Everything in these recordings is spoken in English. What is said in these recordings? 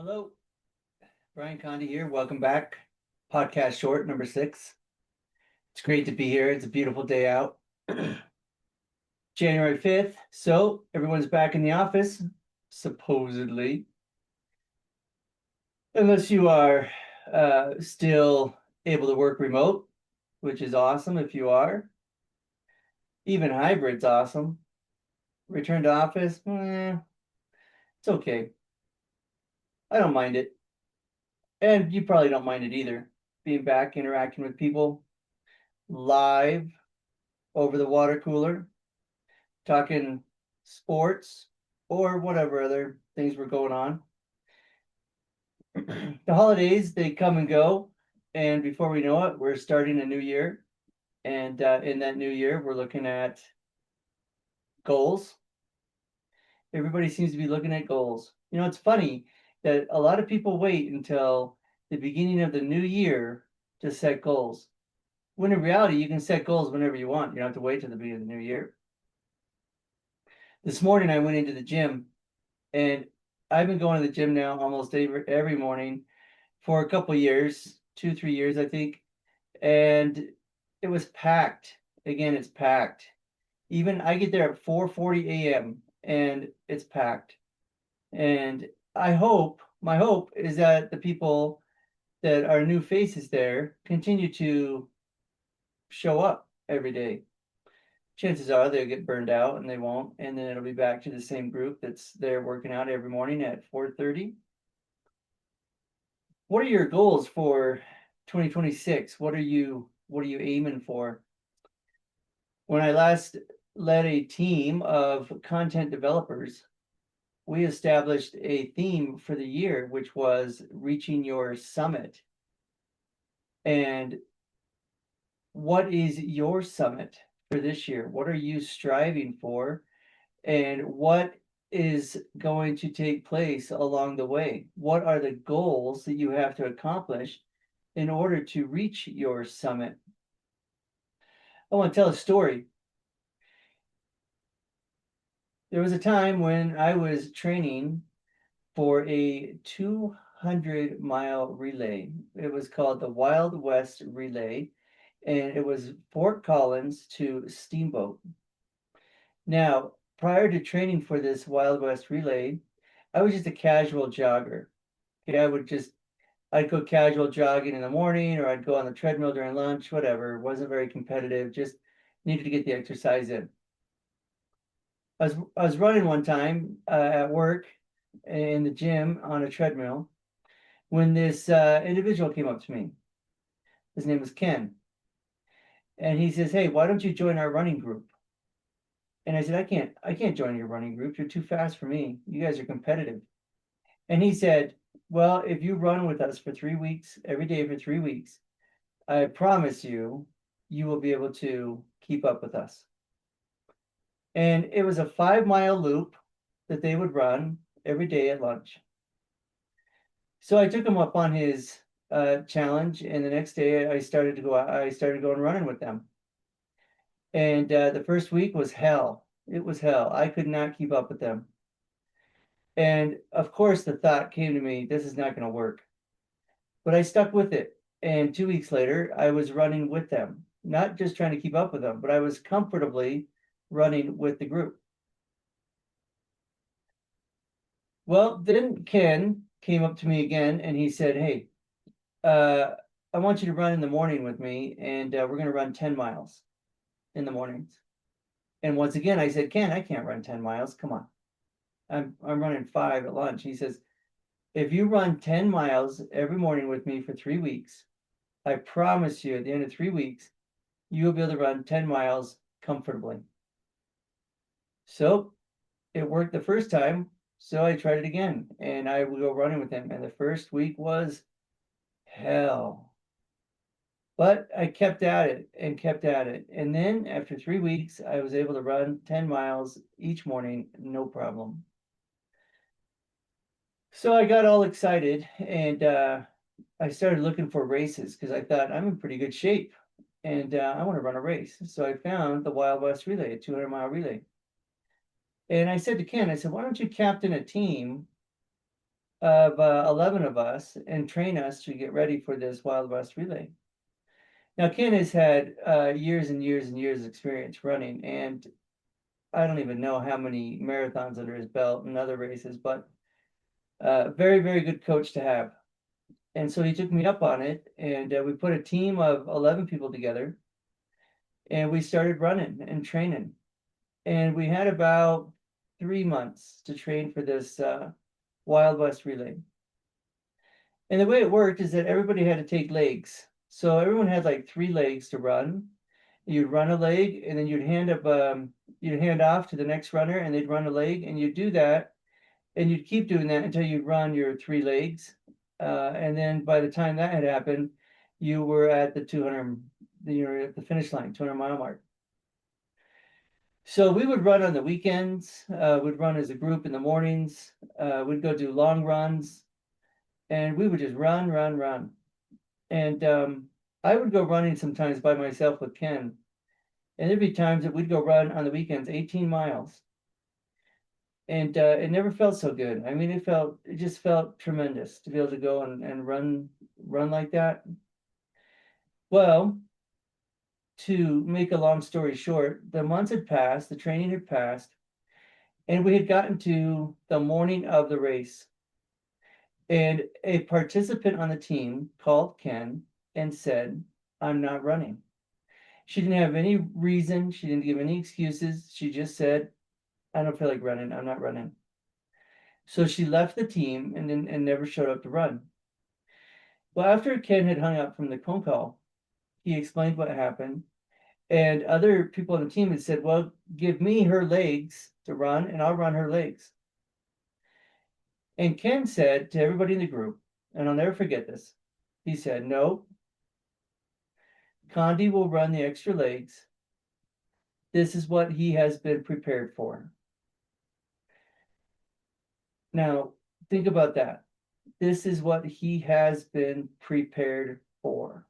Hello, Brian Condi here. Welcome back. Podcast short number 6. It's great to be here. It's a beautiful day out. January 5th. So everyone's back in the office, supposedly. Unless you are still able to work remote, which is awesome if you are. Even hybrid's awesome. Return to office, it's okay. I don't mind it. And you probably don't mind it either. Being back interacting with people live over the water cooler, talking sports or whatever other things were going on. The holidays, they come and go. And before we know it, we're starting a new year. And in that new year, we're looking at goals. Everybody seems to be looking at goals. You know, it's funny that a lot of people wait until the beginning of the new year to set goals. When in reality, you can set goals whenever you want. You don't have to wait till the beginning of the new year. This morning, I went into the gym, and I've been going to the gym now almost every morning for a couple years, 2, 3 years, I think. And it was packed. Again, it's packed. Even I get there at 4:40 a.m. and it's packed. And my hope is that the people that are new faces there continue to show up every day. Chances are they'll get burned out and they won't, and then it'll be back to the same group that's there working out every morning at 4:30. What are your goals for 2026? What are you aiming for? When I last led a team of content developers, we established a theme for the year, which was reaching your summit. And what is your summit for this year? What are you striving for? And what is going to take place along the way? What are the goals that you have to accomplish in order to reach your summit? I want to tell a story. There was a time when I was training for a 200-mile relay. It was called the Wild West Relay, and it was Fort Collins to Steamboat. Now, prior to training for this Wild West Relay, I was just a casual jogger. Okay, I'd go casual jogging in the morning, or I'd go on the treadmill during lunch, whatever. It wasn't very competitive, just needed to get the exercise in. I was running one time at work in the gym on a treadmill when this individual came up to me. His name was Ken. And he says, "Hey, why don't you join our running group?" And I said, I can't join your running group. You're too fast for me. You guys are competitive." And he said, "Well, if you run with us for 3 weeks, every day for 3 weeks, I promise you, you will be able to keep up with us." And it was a 5-mile loop that they would run every day at lunch. So I took him up on his challenge, and the next day I started going running with them. And the first week was hell. It was hell. I could not keep up with them. And of course, the thought came to me, this is not going to work. But I stuck with it. And 2 weeks later, I was running with them, not just trying to keep up with them, but I was comfortably running with the group. Well, then Ken came up to me again and he said, "Hey, I want you to run in the morning with me, and we're going to run 10 miles in the mornings." And once again, I said, "Ken, I can't run 10 miles. Come on. I'm running 5 at lunch." He says, "If you run 10 miles every morning with me for 3 weeks, I promise you at the end of 3 weeks, you'll be able to run 10 miles comfortably." So it worked the first time. So I tried it again, and I would go running with him. And the first week was hell. But I kept at it and kept at it. And then after 3 weeks, I was able to run 10 miles each morning, no problem. So I got all excited, and I started looking for races because I thought I'm in pretty good shape and I want to run a race. So I found the Wild West Relay, a 200-mile relay. And I said to Ken, I said, "Why don't you captain a team of 11 of us and train us to get ready for this Wild West relay. Now, Ken has had years and years and years of experience running, and I don't even know how many marathons under his belt and other races, but very, very good coach to have. And so he took me up on it, and we put a team of 11 people together, and we started running and training. And we had about 3 months to train for this Wild West relay. And the way it worked is that everybody had to take legs. So everyone had like 3 legs to run. You'd run a leg, and then you'd hand off to the next runner, and they'd run a leg, and you'd do that, and you'd keep doing that until you'd run your 3 legs. And then by the time that had happened, you were at the 200, you're at the finish line, 200-mile mark. So we would run on the weekends. We'd run as a group in the mornings. We'd go do long runs, and we would just run, run, run. And I would go running sometimes by myself with Ken. And there'd be times that we'd go run on the weekends 18 miles. And it never felt so good. I mean, it just felt tremendous to be able to go and run like that. Well, to make a long story short, the months had passed, the training had passed, and we had gotten to the morning of the race. And a participant on the team called Ken and said, "I'm not running." She didn't have any reason. She didn't give any excuses. She just said, "I don't feel like running. I'm not running." So she left the team and never showed up to run. Well, after Ken had hung up from the phone call, he explained what happened. And other people on the team had said, "Well, give me her legs to run and I'll run her legs." And Ken said to everybody in the group, and I'll never forget this, he said, "No, Condi will run the extra legs. This is what he has been prepared for." Now, think about that. This is what he has been prepared for.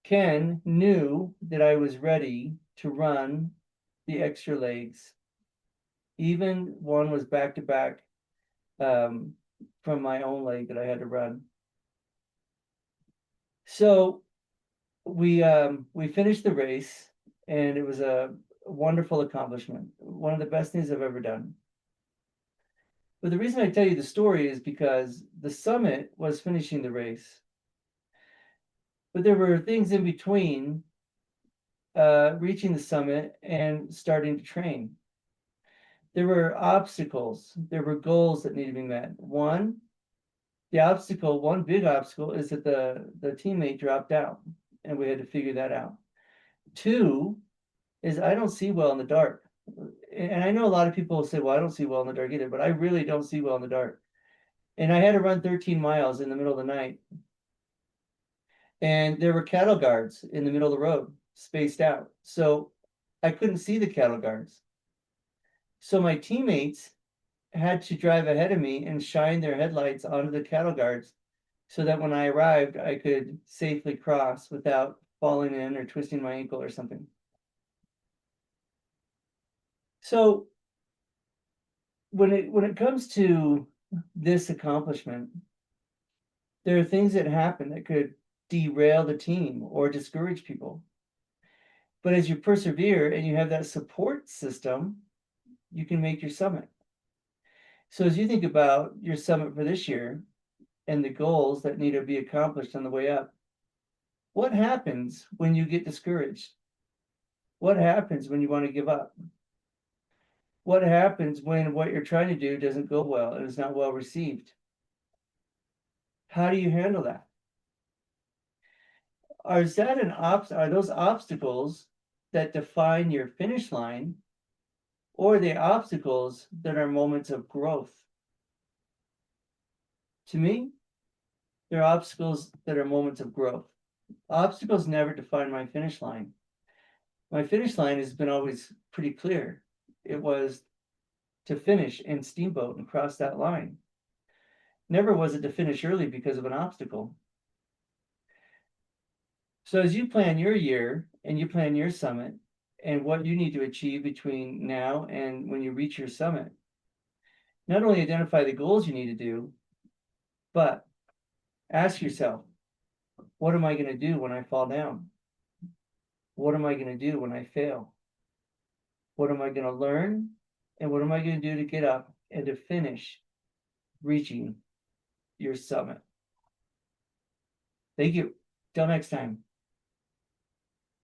Ken knew that I was ready to run the extra legs. Even one was back to back from my own leg that I had to run. So we finished the race, and it was a wonderful accomplishment, one of the best things I've ever done. But the reason I tell you the story is because the summit was finishing the race, but there were things in between reaching the summit and starting to train. There were obstacles, there were goals that needed to be met. One big obstacle is that the teammate dropped out, and we had to figure that out. Two is I don't see well in the dark. And I know a lot of people say, "Well, I don't see well in the dark either," but I really don't see well in the dark. And I had to run 13 miles in the middle of the night. And there were cattle guards in the middle of the road, spaced out. So I couldn't see the cattle guards. So my teammates had to drive ahead of me and shine their headlights onto the cattle guards so that when I arrived, I could safely cross without falling in or twisting my ankle or something. So when it comes to this accomplishment, there are things that happen that could derail the team or discourage people. But as you persevere and you have that support system, you can make your summit. So as you think about your summit for this year and the goals that need to be accomplished on the way up, what happens when you get discouraged? What happens when you want to give up? What happens when what you're trying to do doesn't go well and is not well received? How do you handle that? Are those obstacles that define your finish line, or are they obstacles that are moments of growth? To me, they're obstacles that are moments of growth. Obstacles never define my finish line. My finish line has been always pretty clear. It was to finish in Steamboat and cross that line. Never was it to finish early because of an obstacle. So as you plan your year and you plan your summit and what you need to achieve between now and when you reach your summit, not only identify the goals you need to do, but ask yourself, what am I going to do when I fall down? What am I going to do when I fail? What am I going to learn? And what am I going to do to get up and to finish reaching your summit? Thank you. Till next time.